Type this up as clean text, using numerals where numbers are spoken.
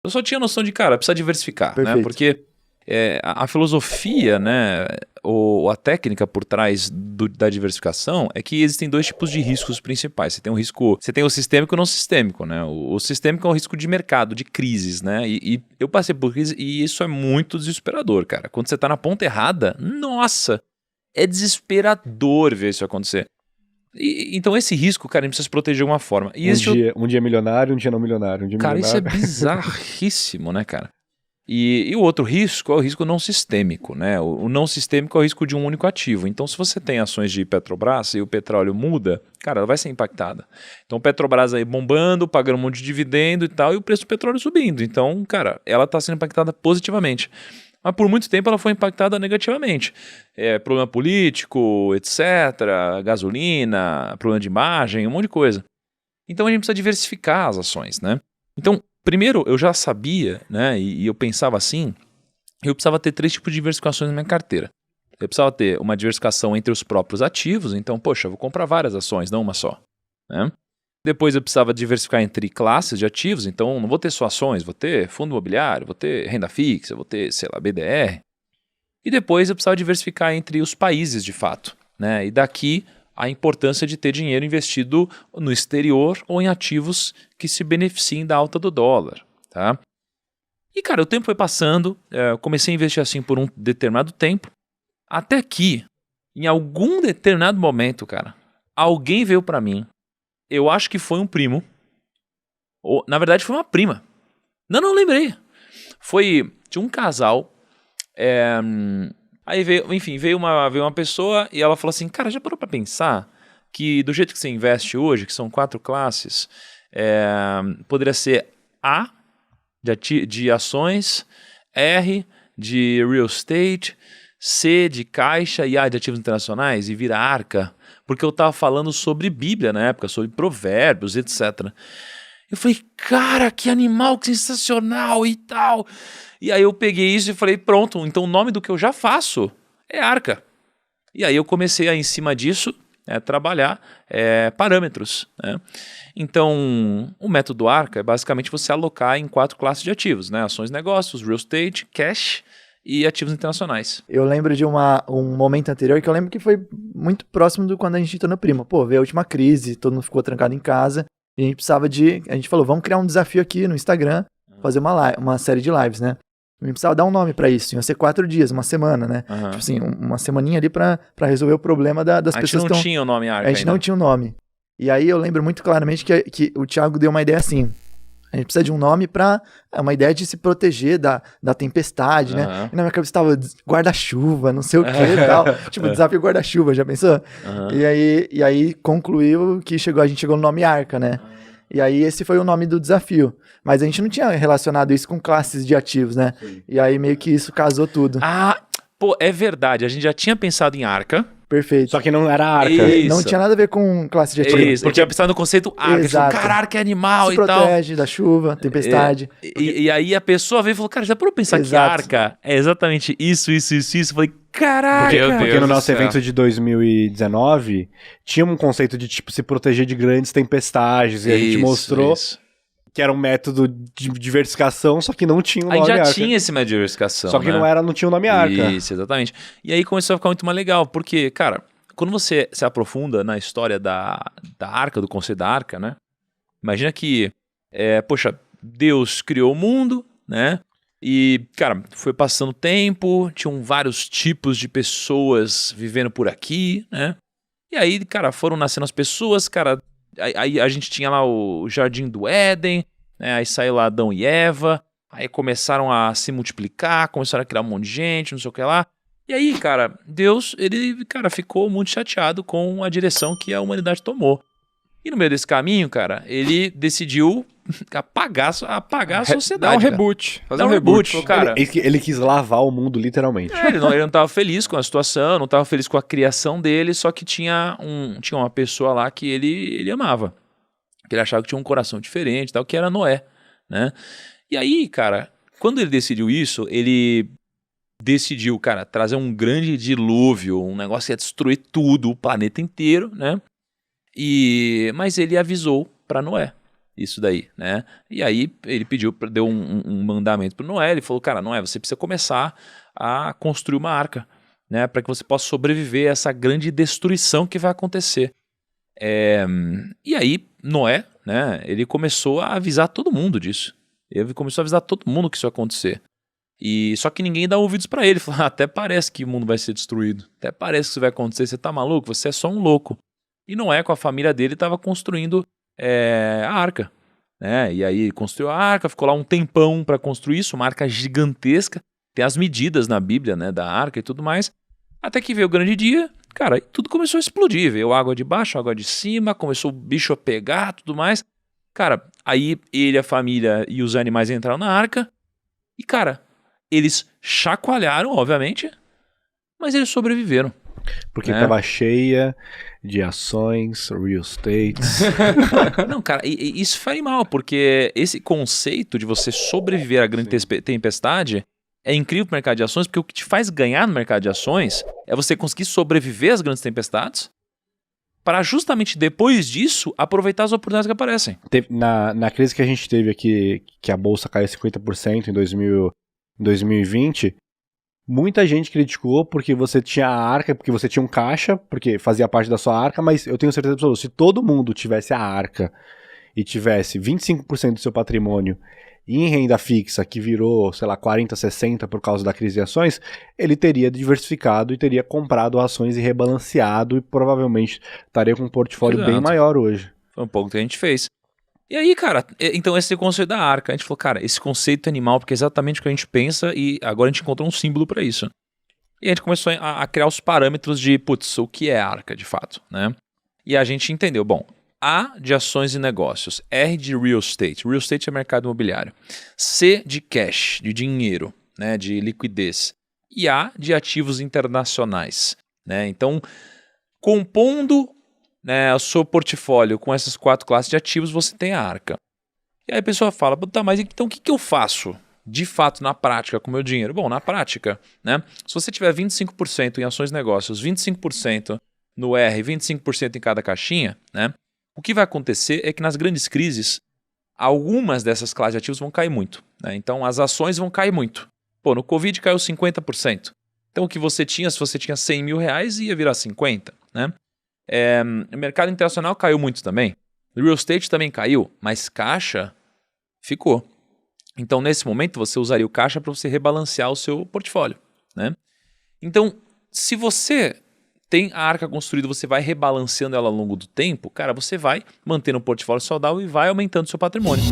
Eu só tinha noção de, cara, precisa diversificar, né? Perfeito. Porque a filosofia, né, ou a técnica por trás da diversificação é que existem dois tipos de riscos principais. Você tem o sistêmico e o não sistêmico, né? O sistêmico é um risco de mercado, de crises, né? E eu passei por crise e isso é muito desesperador, cara. Quando você tá na ponta errada, nossa, é desesperador ver isso acontecer. Então esse risco, cara, a gente precisa se proteger de alguma forma. E um dia milionário, um dia não milionário. Cara, isso é bizarríssimo, né, cara? E o outro risco é o risco não sistêmico, né? O não sistêmico é o risco de um único ativo. Então, se você tem ações de Petrobras e o petróleo muda, cara, ela vai ser impactada. Então, Petrobras aí bombando, pagando um monte de dividendo e tal, e o preço do petróleo subindo. Então, cara, ela está sendo impactada positivamente. Mas por muito tempo ela foi impactada negativamente. Problema político, etc., gasolina, problema de imagem, um monte de coisa. Então, a gente precisa diversificar as ações, né? Então, primeiro, eu já sabia, né, e eu pensava assim, eu precisava ter 3 tipos de diversificações na minha carteira. Eu precisava ter uma diversificação entre os próprios ativos, então, poxa, eu vou comprar várias ações, não uma só, né? Depois eu precisava diversificar entre classes de ativos, então não vou ter só ações, vou ter fundo imobiliário, vou ter renda fixa, vou ter, sei lá, BDR. E depois eu precisava diversificar entre os países de fato, né? E daqui a importância de ter dinheiro investido no exterior ou em ativos que se beneficiem da alta do dólar, tá? E, cara, o tempo foi passando, eu comecei a investir assim por um determinado tempo, até que, em algum determinado momento, cara, alguém veio pra mim, eu acho que foi um primo, ou, na verdade foi uma prima. Não lembrei. Tinha um casal, aí veio uma pessoa e ela falou assim, cara, já parou pra pensar que do jeito que você investe hoje, que são 4 classes, poderia ser A de ações, R de real estate, C de caixa e A de ativos internacionais e vira Arca, porque eu tava falando sobre Bíblia na época, sobre provérbios, etc. Eu falei, cara, que animal, que sensacional e tal. E aí eu peguei isso e falei, pronto, então o nome do que eu já faço é Arca. E aí eu comecei a, em cima disso, trabalhar parâmetros, né? Então, o método Arca é basicamente você alocar em 4 classes de ativos, né? Ações, negócios, real estate, cash e ativos internacionais. Eu lembro de um momento anterior que eu lembro que foi muito próximo do quando a gente entrou no Prima. Pô, veio a última crise, todo mundo ficou trancado em casa e a gente precisava a gente falou, vamos criar um desafio aqui no Instagram, fazer uma série de lives, né? A gente precisava dar um nome pra isso, ia ser 4 dias, uma semana, né? Tipo assim, uma semaninha ali pra resolver o problema das pessoas que A gente não tinha o nome Arca A gente não tinha o nome. E aí eu lembro muito claramente que o Thiago deu uma ideia assim, a gente precisa de um nome pra... uma ideia de se proteger da tempestade, né? E na minha cabeça tava guarda-chuva, não sei o que e tal. Tipo, desafio guarda-chuva, já pensou? E aí concluiu que a gente chegou no nome Arca, né? E aí esse foi o nome do desafio. Mas a gente não tinha relacionado isso com classes de ativos, né? Sim. E aí meio que isso casou tudo. Pô, é verdade. A gente já tinha pensado em Arca. Perfeito. Só que não era Arca. Isso. Não tinha nada a ver com classe de ativos. Isso, porque tinha pensado no conceito Arca. Exato. Cara, Arca é animal se e tal. Se protege da chuva, tempestade. E aí a pessoa veio e falou, cara, já parou pra pensar que Arca é exatamente isso. Eu falei, caraca. Porque no nosso evento de 2019, tinha um conceito de, tipo, se proteger de grandes tempestades. E a gente mostrou que era um método de diversificação, só que não tinha o nome Arca. Aí já tinha esse método de diversificação, só que não tinha o nome Arca. Isso, exatamente. E aí começou a ficar muito mais legal, porque, cara, quando você se aprofunda na história da Arca, do conceito da Arca, né? Imagina que, poxa, Deus criou o mundo, né? E, cara, foi passando tempo, tinham vários tipos de pessoas vivendo por aqui, né? E aí, cara, foram nascendo as pessoas, cara. Aí a gente tinha lá o Jardim do Éden, né? Aí saiu lá Adão e Eva, aí começaram a se multiplicar, começaram a criar um monte de gente, não sei o que lá. E aí, cara, Deus, ele, cara, ficou muito chateado com a direção que a humanidade tomou. E no meio desse caminho, cara, ele decidiu apagar a sociedade. Dar um reboot. Fazer um reboot, cara. Ele quis lavar o mundo, literalmente. Ele não tava feliz com a situação, não tava feliz com a criação dele, só que tinha uma pessoa lá que ele amava. Que ele achava que tinha um coração diferente, tal, que era Noé, né? E aí, cara, quando ele decidiu isso, ele decidiu, cara, trazer um grande dilúvio, um negócio que ia destruir tudo, o planeta inteiro, né? Mas ele avisou para Noé. isso daí, né? E aí ele deu um mandamento para Noé, ele falou, cara, Noé, você precisa começar a construir uma arca, né? Para que você possa sobreviver a essa grande destruição que vai acontecer. E aí Noé, né? Ele começou a avisar todo mundo disso. Ele começou a avisar todo mundo que isso ia acontecer. Só que ninguém dá ouvidos pra ele. Falou, até parece que o mundo vai ser destruído. Até parece que isso vai acontecer. Você tá maluco? Você é só um louco. E Noé, com a família dele, estava construindo a arca. Né? E aí construiu a arca, ficou lá um tempão para construir isso, uma arca gigantesca. Tem as medidas na Bíblia, né, da arca e tudo mais. Até que veio o grande dia, cara, e tudo começou a explodir. Veio água de baixo, água de cima, começou o bicho a pegar, tudo mais. Cara, aí ele, a família e os animais entraram na arca. E, cara, eles chacoalharam, obviamente, mas eles sobreviveram. Porque estava cheia de ações, real estate. Não, cara, isso foi animal, porque esse conceito de você sobreviver à grande tempestade é incrível pro mercado de ações, porque o que te faz ganhar no mercado de ações é você conseguir sobreviver às grandes tempestades para justamente depois disso aproveitar as oportunidades que aparecem. Na crise que a gente teve aqui, que a bolsa caiu 50% em 2020, muita gente criticou porque você tinha a arca, porque você tinha um caixa, porque fazia parte da sua arca, mas eu tenho certeza absoluta, se todo mundo tivesse a arca e tivesse 25% do seu patrimônio em renda fixa, que virou, sei lá, 40, 60 por causa da crise de ações, ele teria diversificado e teria comprado ações e rebalanceado e provavelmente estaria com um portfólio bem maior hoje. Foi um pouco que a gente fez. E aí, cara, então esse conceito da arca, a gente falou, cara, esse conceito animal, porque é exatamente o que a gente pensa e agora a gente encontrou um símbolo para isso. E a gente começou a criar os parâmetros de, putz, o que é arca de fato, né? E a gente entendeu, bom, A de ações e negócios, R de real estate é mercado imobiliário, C de cash, de dinheiro, né, de liquidez, e A de ativos internacionais, né? Então, compondo, né, o seu portfólio com essas 4 classes de ativos, você tem a arca. E aí a pessoa fala, tá, mas então o que eu faço de fato na prática com o meu dinheiro? Bom, na prática, né, se você tiver 25% em ações e negócios, 25% no R, 25% em cada caixinha, né, o que vai acontecer é que nas grandes crises, algumas dessas classes de ativos vão cair muito, né? Então as ações vão cair muito. Pô, no Covid caiu 50%. Então o que você tinha, se você tinha 100 mil reais, ia virar 50, né? O mercado internacional caiu muito também. O real estate também caiu, mas caixa ficou. Então, nesse momento, você usaria o caixa para você rebalancear o seu portfólio, né? Então, se você tem a arca construída, você vai rebalanceando ela ao longo do tempo, cara, você vai mantendo o portfólio saudável e vai aumentando o seu patrimônio.